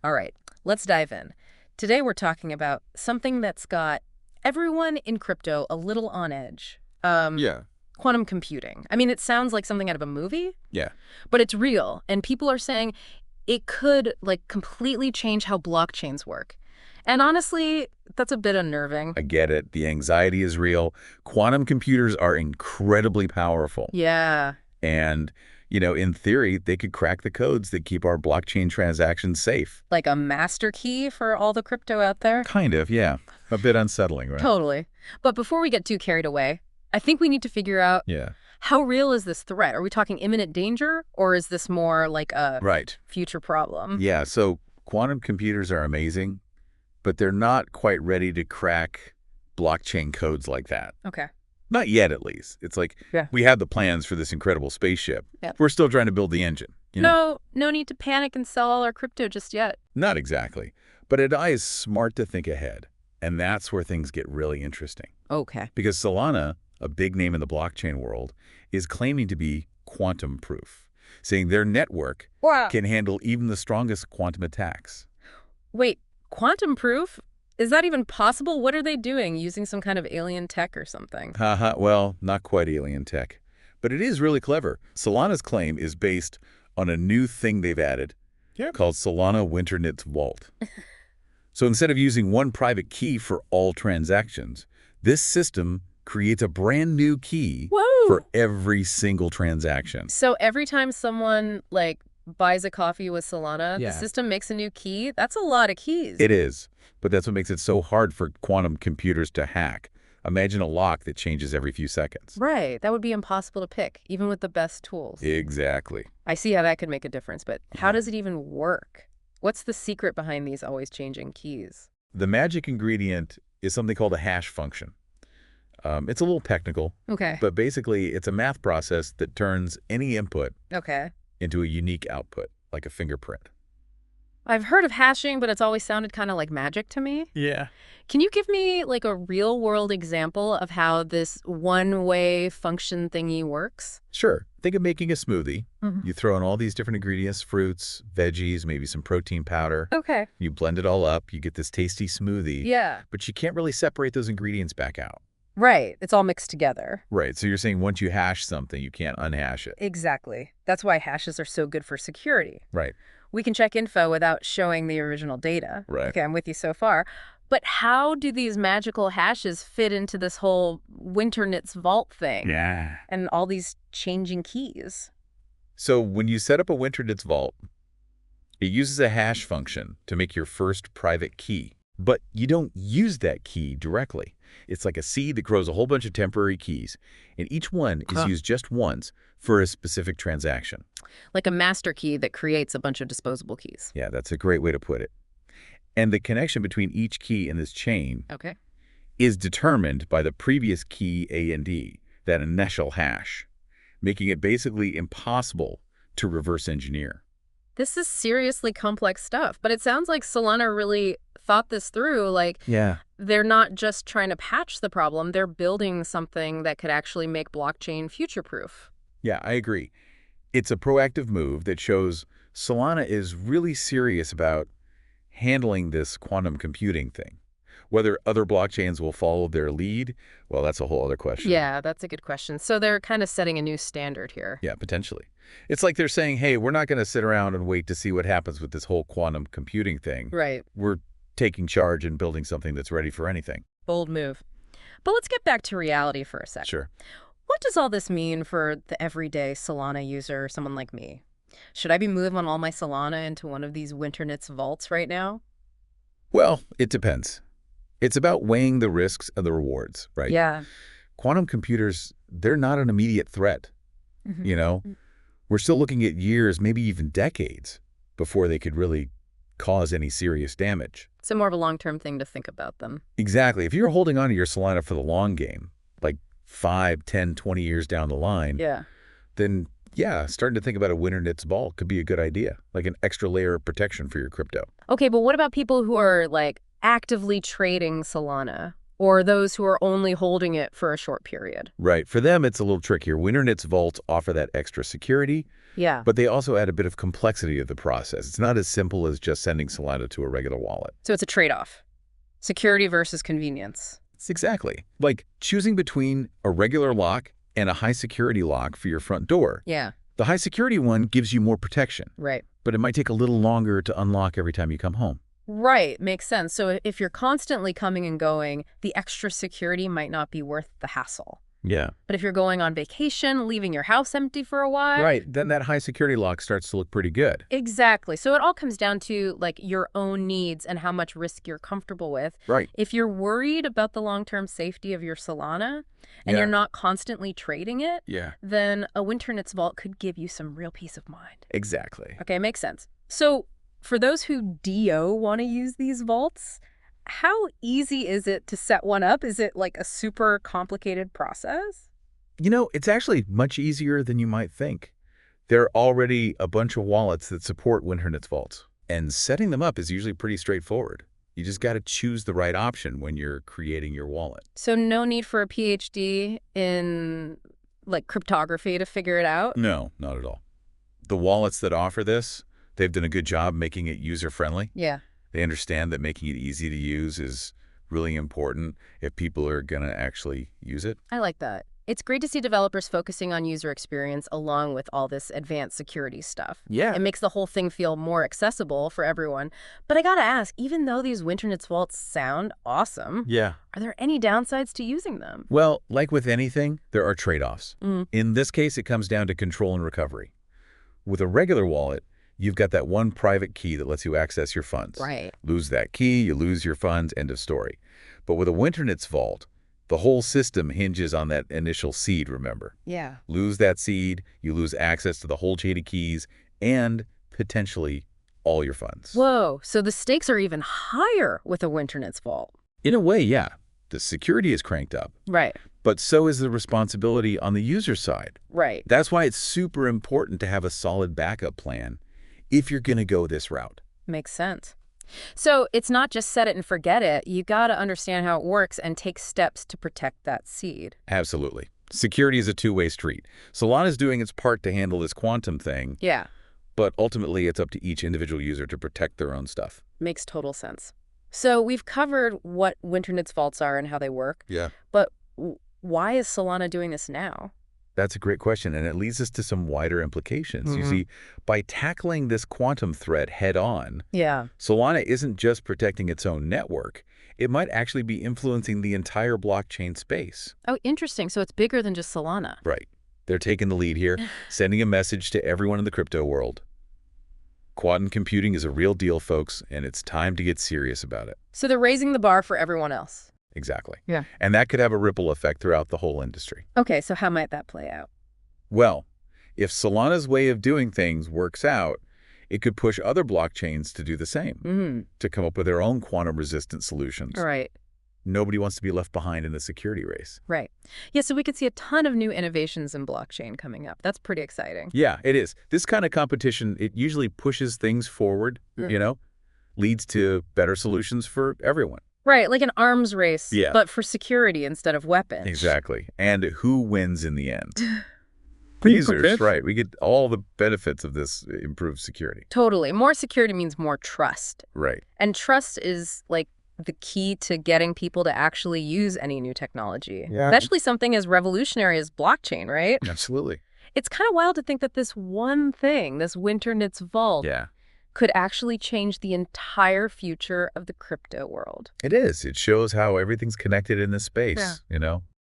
All right, let's dive in. Today we're talking about something that's got everyone in crypto a little on edge. Yeah, Quantum computing. I mean, it sounds like something out of a movie, yeah. but it's real, and people are saying it could, like, completely change how blockchains work. And honestly, that's a bit unnerving. I get it. The anxiety is real. Quantum computers are incredibly powerful. Yeah. And, in theory, they could crack the codes that keep our blockchain transactions safe. Like a master key for all the crypto out there? Kind of, yeah. A bit unsettling, right? Totally. But before we get too carried away, I think we need to figure out Yeah. how real is this threat? Are we talking imminent danger, or is this more like a Right. future problem? Yeah, so quantum computers are amazing, but they're not quite ready to crack blockchain codes like that. Okay. Not yet, at least. It's like Yeah. we have the plans for this incredible spaceship. Yep. We're still trying to build the engine. No need to panic and sell all our crypto just yet. Not exactly. But AI is smart to think ahead. And that's where things get really interesting. Okay. Because Solana, a big name in the blockchain world, is claiming to be quantum proof, saying their network Wow. can handle even the strongest quantum attacks. Wait, quantum proof? Is that even possible? What are they doing? Using some kind of alien tech or something? Haha, well, not quite alien tech. But it is really clever. Solana's claim is based on a new thing they've added called Solana Winternitz Vault. So instead of using one private key for all transactions, this system creates a brand new key Whoa! for every single transaction. So every time someone, like, buys a coffee with Solana, Yeah. the system makes a new key? That's a lot of keys. It is, but that's what makes it so hard for quantum computers to hack. Imagine a lock that changes every few seconds. Right. That would be impossible to pick, even with the best tools. Exactly. I see how that could make a difference, but how does it even work? What's the secret behind these always changing keys? The magic ingredient is something called a hash function. It's a little technical, Okay. but basically it's a math process that turns any input Okay. into a unique output, like a fingerprint. I've heard of hashing, but it's always sounded kind of like magic to me. Yeah. Can you give me, like, a real-world example of how this one-way function thingy works? Sure. Think of making a smoothie. Mhm. You throw in all these different ingredients, fruits, veggies, maybe some protein powder. Okay. You blend it all up. You get this tasty smoothie. Yeah. But you can't really separate those ingredients back out. Right. It's all mixed together. Right. So you're saying once you hash something, you can't unhash it. Exactly. That's why hashes are so good for security. Right. We can check info without showing the original data. Right. Okay, I'm with you so far. But how do these magical hashes fit into this whole Winternitz Vault thing? Yeah. And all these changing keys? So when you set up a Winternitz Vault, it uses a hash function to make your first private key. But you don't use that key directly. It's like a seed that grows a whole bunch of temporary keys, and each one is used just once for a specific transaction. Like a master key that creates a bunch of disposable keys. Yeah, that's a great way to put it. And the connection between each key in this chain Okay. is determined by the previous key A and D, that initial hash, making it basically impossible to reverse engineer. This is seriously complex stuff, but it sounds like Solana really thought this through. Like, Yeah. they're not just trying to patch the problem, they're building something that could actually make blockchain future-proof. Yeah, I agree. It's a proactive move that shows Solana is really serious about handling this quantum computing thing. Whether other blockchains will follow their lead, well, that's a whole other question. Yeah, that's a good question. So they're kind of setting a new standard here. Yeah, potentially. It's like they're saying, hey, we're not going to sit around and wait to see what happens with this whole quantum computing thing. Right. We're taking charge and building something that's ready for anything. Bold move. But let's get back to reality for a second. Sure. What does all this mean for the everyday Solana user, someone like me? Should I be moving all my Solana into one of these Winternitz vaults right now? Well, it depends. It's about weighing the risks and the rewards, right? Yeah. Quantum computers, they're not an immediate threat. Mhm. We're still looking at years, maybe even decades, before they could really cause any serious damage. So more of a long-term thing to think about them. Exactly. If you're holding on to your Solana for the long game, like 5, 10, 20 years down the line, Yeah. then yeah, starting to think about a Winternitz Vault could be a good idea, like an extra layer of protection for your crypto. Okay, but what about people who are, like, actively trading Solana, or those who are only holding it for a short period? Right. For them, it's a little trickier. Winternitz Vaults offer that extra security, Yeah. But they also add a bit of complexity to the process. It's not as simple as just sending Solana to a regular wallet. So it's a trade-off. Security versus convenience. It's exactly like choosing between a regular lock and a high-security lock for your front door. Yeah. The high-security one gives you more protection, Right. but it might take a little longer to unlock every time you come home. Right. Makes sense. So if you're constantly coming and going, the extra security might not be worth the hassle. Yeah. But if you're going on vacation, leaving your house empty for a while. Right. Then that high-security lock starts to look pretty good. Exactly. So it all comes down to like your own needs and how much risk you're comfortable with. Right. If you're worried about the long-term safety of your Solana and you're not constantly trading it, then a Winternitz Vault could give you some real peace of mind. Exactly. Okay, makes sense. So for those who DO want to use these vaults, how easy is it to set one up? Is it like a super complicated process? You know, it's actually much easier than you might think. There are already a bunch of wallets that support Winternitz Vaults, and setting them up is usually pretty straightforward. You just got to choose the right option when you're creating your wallet. So no need for a PhD in like cryptography to figure it out? No, not at all. The wallets that offer this, they've done a good job making it user-friendly. Yeah. They understand that making it easy to use is really important if people are going to actually use it. I like that. It's great to see developers focusing on user experience along with all this advanced security stuff. Yeah. It makes the whole thing feel more accessible for everyone. But I gotta ask, even though these Winternitz Vaults sound awesome, are there any downsides to using them? Well, like with anything, there are trade-offs. In this case, it comes down to control and recovery. With a regular wallet, you've got that one private key that lets you access your funds. Right. Lose that key, you lose your funds, end of story. But with a Winternitz Vault, the whole system hinges on that initial seed, remember? Yeah. Lose that seed, you lose access to the whole chain of keys and potentially all your funds. Whoa, so the stakes are even higher with a Winternitz Vault. In a way, yeah. The security is cranked up. Right. But so is the responsibility on the user side. Right. That's why it's super important to have a solid backup plan if you're going to go this route. Makes sense. So it's not just set it and forget it. You got to understand how it works and take steps to protect that seed. Absolutely. Security is a two-way street. Solana's doing its part to handle this quantum thing. Yeah. But ultimately, it's up to each individual user to protect their own stuff. Makes total sense. So we've covered what Winternitz Vaults are and how they work. Yeah. But why is Solana doing this now? That's a great question, and it leads us to some wider implications. You see, by tackling this quantum threat head-on, Solana isn't just protecting its own network. It might actually be influencing the entire blockchain space. Oh, interesting. So it's bigger than just Solana. Right. They're taking the lead here, sending a message to everyone in the crypto world. Quantum computing is a real deal, folks, and it's time to get serious about it. So they're raising the bar for everyone else. Exactly. Yeah. And that could have a ripple effect throughout the whole industry. Okay, so how might that play out? Well, if Solana's way of doing things works out, it could push other blockchains to do the same, to come up with their own quantum-resistant solutions. Right. Nobody wants to be left behind in the security race. Right. Yeah, so we could see a ton of new innovations in blockchain coming up. That's pretty exciting. Yeah, it is. This kind of competition, it usually pushes things forward, leads to better solutions for everyone. Right, like an arms race, but for security instead of weapons. Exactly. And who wins in the end? Users, right. We get all the benefits of this improved security. Totally. More security means more trust. Right. And trust is like the key to getting people to actually use any new technology, especially something as revolutionary as blockchain, right? Absolutely. It's kind of wild to think that this one thing, this Winternitz Vault, could actually change the entire future of the crypto world. It is. It shows how everything's connected in this space,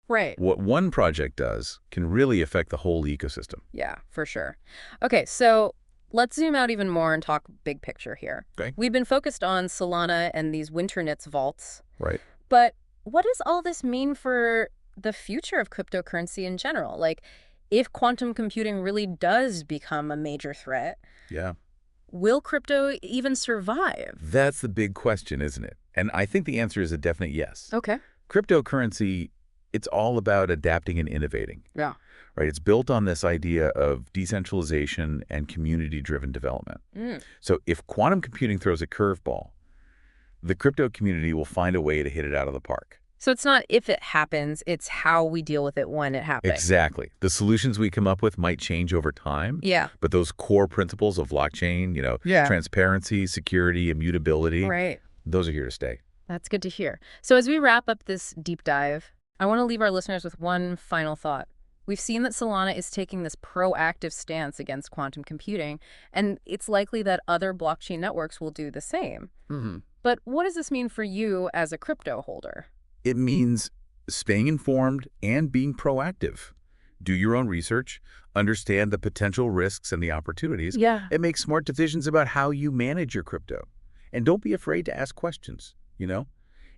Right. What one project does can really affect the whole ecosystem. Yeah, for sure. Okay, so let's zoom out even more and talk big picture here. Okay. We've been focused on Solana and these Winternitz Vaults. Right. But what does all this mean for the future of cryptocurrency in general? Like, if quantum computing really does become a major threat, will crypto even survive? That's the big question, isn't it? And I think the answer is a definite yes. Okay. Cryptocurrency, it's all about adapting and innovating. Yeah. Right? It's built on this idea of decentralization and community-driven development. So if quantum computing throws a curveball, the crypto community will find a way to hit it out of the park. So it's not if it happens, it's how we deal with it when it happens. Exactly. The solutions we come up with might change over time. Yeah. But those core principles of blockchain, transparency, security, immutability, right. Those are here to stay. That's good to hear. So as we wrap up this deep dive, I want to leave our listeners with one final thought. We've seen that Solana is taking this proactive stance against quantum computing, and it's likely that other blockchain networks will do the same. But what does this mean for you as a crypto holder? It means staying informed and being proactive. Do your own research, understand the potential risks and the opportunities, and make smart decisions about how you manage your crypto. And don't be afraid to ask questions,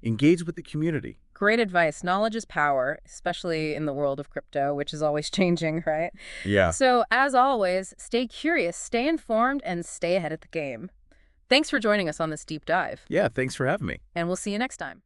Engage with the community. Great advice. Knowledge is power, especially in the world of crypto, which is always changing, right? Yeah. So as always, stay curious, stay informed, and stay ahead of the game. Thanks for joining us on this deep dive. Yeah, thanks for having me. And we'll see you next time.